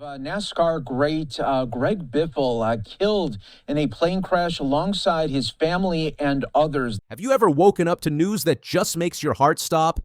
NASCAR great Greg Biffle killed in a plane crash alongside his family and others. Have you ever woken up to news that just makes your heart stop?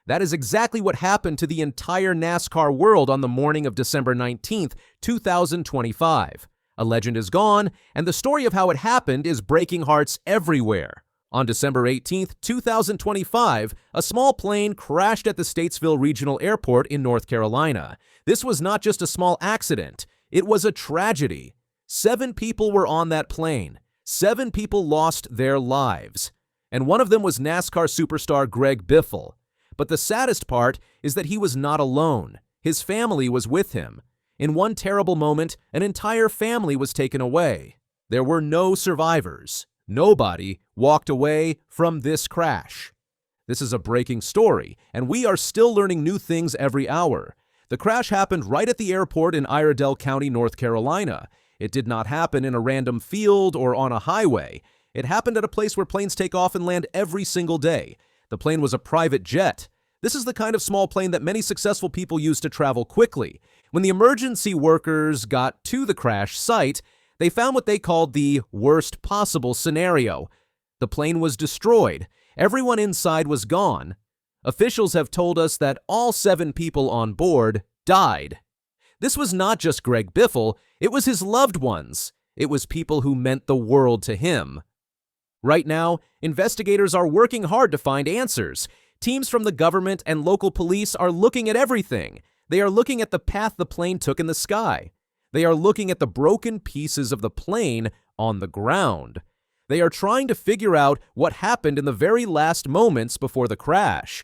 That is exactly what happened to the entire NASCAR world on the morning of December 19th, 2025. A legend is gone, and the story of how it happened is breaking hearts everywhere. On December 18th, 2025, a small plane crashed at the Statesville Regional Airport in North Carolina. This was not just a small accident, it was a tragedy. 7 people were on that plane. 7 people lost their lives. And one of them was NASCAR superstar Greg Biffle. But the saddest part is that he was not alone. His family was with him. In one terrible moment, an entire family was taken away. There were no survivors. Nobody walked away from this crash. This is a breaking story, and we are still learning new things every hour. The crash happened right at the airport in Iredell County, North Carolina. It did not happen in a random field or on a highway. It happened at a place where planes take off and land every single day. The plane was a private jet. This is the kind of small plane that many successful people use to travel quickly. When the emergency workers got to the crash site, they found what they called the worst possible scenario. The plane was destroyed. Everyone inside was gone. Officials have told us that all 7 people on board died. This was not just Greg Biffle, it was his loved ones. It was people who meant the world to him. Right now, investigators are working hard to find answers. Teams from the government and local police are looking at everything. They are looking at the path the plane took in the sky. They are looking at the broken pieces of the plane on the ground. They are trying to figure out what happened in the very last moments before the crash.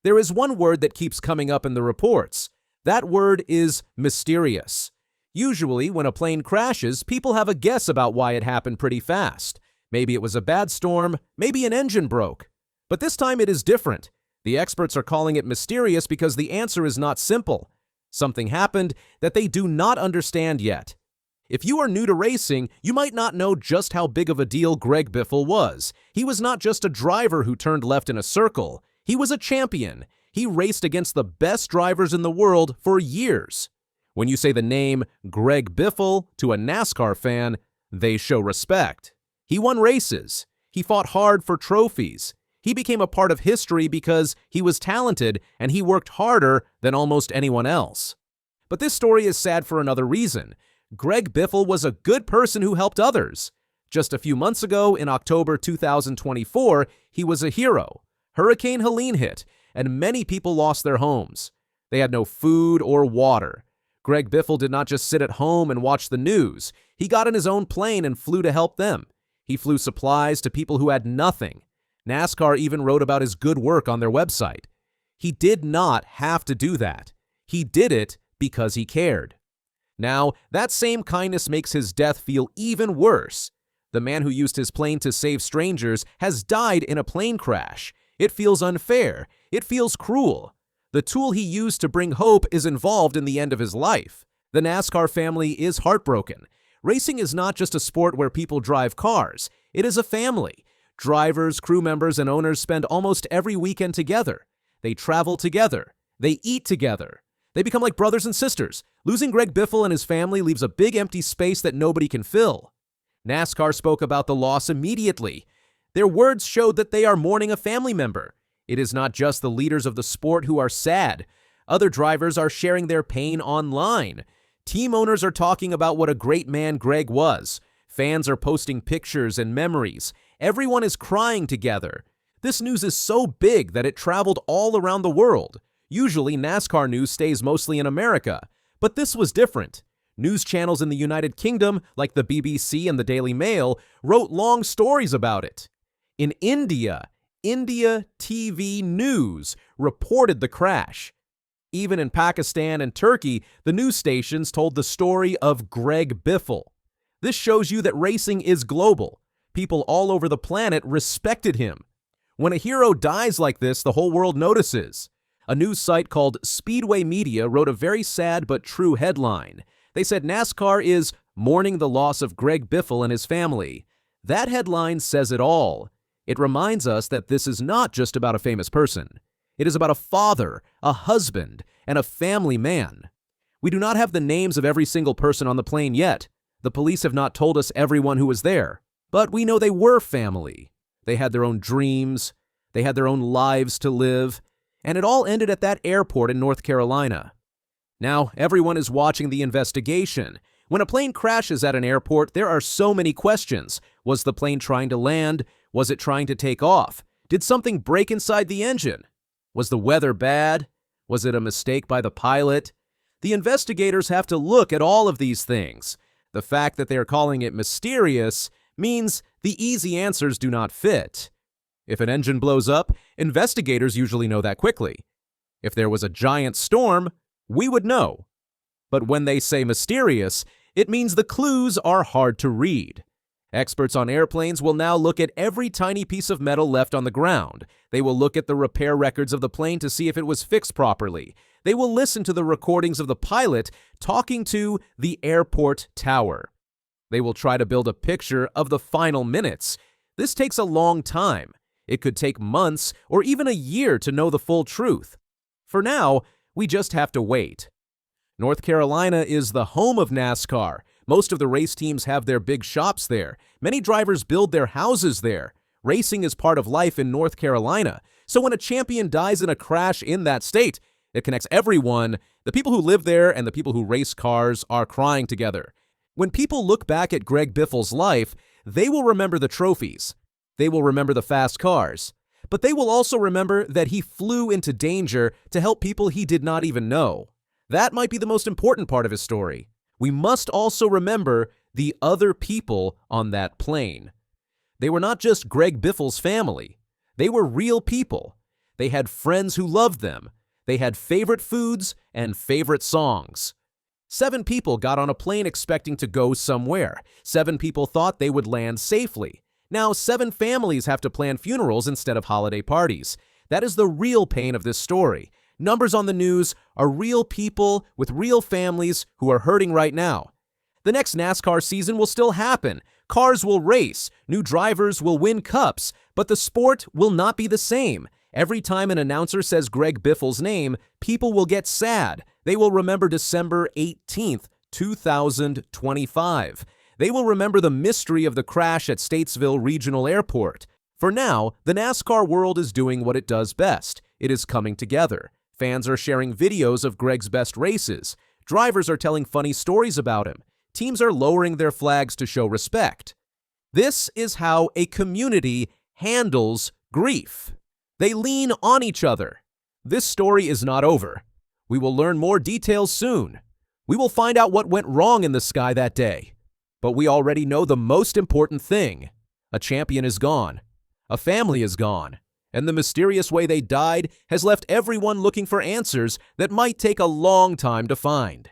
There is one word that keeps coming up in the reports. That word is mysterious. Usually, when a plane crashes, people have a guess about why it happened pretty fast. Maybe it was a bad storm, maybe an engine broke. But this time it is different. The experts are calling it mysterious because the answer is not simple. Something happened that they do not understand yet. If you are new to racing, you might not know just how big of a deal Greg Biffle was. He was not just a driver who turned left in a circle. He was a champion. He raced against the best drivers in the world for years. When you say the name Greg Biffle to a NASCAR fan, they show respect. He won races. He fought hard for trophies. He became a part of history because he was talented and he worked harder than almost anyone else. But this story is sad for another reason. Greg Biffle was a good person who helped others. Just a few months ago, in October 2024, he was a hero. Hurricane Helene hit, and many people lost their homes. They had no food or water. Greg Biffle did not just sit at home and watch the news. He got in his own plane and flew to help them. He flew supplies to people who had nothing. NASCAR even wrote about his good work on their website. He did not have to do that. He did it because he cared. Now, that same kindness makes his death feel even worse. The man who used his plane to save strangers has died in a plane crash. It feels unfair. It feels cruel. The tool he used to bring hope is involved in the end of his life. The NASCAR family is heartbroken. Racing is not just a sport where people drive cars. It is a family. Drivers, crew members, and owners spend almost every weekend together. They travel together. They eat together. They become like brothers and sisters. Losing Greg Biffle and his family leaves a big empty space that nobody can fill. NASCAR spoke about the loss immediately. Their words showed that they are mourning a family member. It is not just the leaders of the sport who are sad. Other drivers are sharing their pain online. Team owners are talking about what a great man Greg was. Fans are posting pictures and memories. Everyone is crying together. This news is so big that it traveled all around the world. Usually, NASCAR news stays mostly in America, but this was different. News channels in the United Kingdom, like the BBC and the Daily Mail, wrote long stories about it. In India TV News reported the crash. Even in Pakistan and Turkey, the news stations told the story of Greg Biffle. This shows you that racing is global. People all over the planet respected him. When a hero dies like this, the whole world notices. A news site called Speedway Media wrote a very sad but true headline. They said NASCAR is mourning the loss of Greg Biffle and his family. That headline says it all. It reminds us that this is not just about a famous person. It is about a father, a husband, and a family man. We do not have the names of every single person on the plane yet. The police have not told us everyone who was there, but we know they were family. They had their own dreams, they had their own lives to live, and it all ended at that airport in North Carolina. Now, everyone is watching the investigation. When a plane crashes at an airport, there are so many questions. Was the plane trying to land? Was it trying to take off? Did something break inside the engine? Was the weather bad? Was it a mistake by the pilot? The investigators have to look at all of these things. The fact that they are calling it mysterious means the easy answers do not fit. If an engine blows up, investigators usually know that quickly. If there was a giant storm, we would know. But when they say mysterious, it means the clues are hard to read. Experts on airplanes will now look at every tiny piece of metal left on the ground. They will look at the repair records of the plane to see if it was fixed properly. They will listen to the recordings of the pilot talking to the airport tower. They will try to build a picture of the final minutes. This takes a long time. It could take months or even a year to know the full truth. For now, we just have to wait. North Carolina is the home of NASCAR. Most of the race teams have their big shops there. Many drivers build their houses there. Racing is part of life in North Carolina. So when a champion dies in a crash in that state, it connects everyone. The people who live there and the people who race cars are crying together. When people look back at Greg Biffle's life, they will remember the trophies. They will remember the fast cars. But they will also remember that he flew into danger to help people he did not even know. That might be the most important part of his story. We must also remember the other people on that plane. They were not just Greg Biffle's family. They were real people. They had friends who loved them. They had favorite foods and favorite songs. 7 people got on a plane expecting to go somewhere. 7 people thought they would land safely. Now 7 families have to plan funerals instead of holiday parties. That is the real pain of this story. Numbers on the news are real people with real families who are hurting right now. The next NASCAR season will still happen. Cars will race. New drivers will win cups. But the sport will not be the same. Every time an announcer says Greg Biffle's name, people will get sad. They will remember December 18th, 2025. They will remember the mystery of the crash at Statesville Regional Airport. For now, the NASCAR world is doing what it does best. It is coming together. Fans are sharing videos of Greg's best races. Drivers are telling funny stories about him. Teams are lowering their flags to show respect. This is how a community handles grief. They lean on each other. This story is not over. We will learn more details soon. We will find out what went wrong in the sky that day. But we already know the most important thing. A champion is gone. A family is gone. And the mysterious way they died has left everyone looking for answers that might take a long time to find.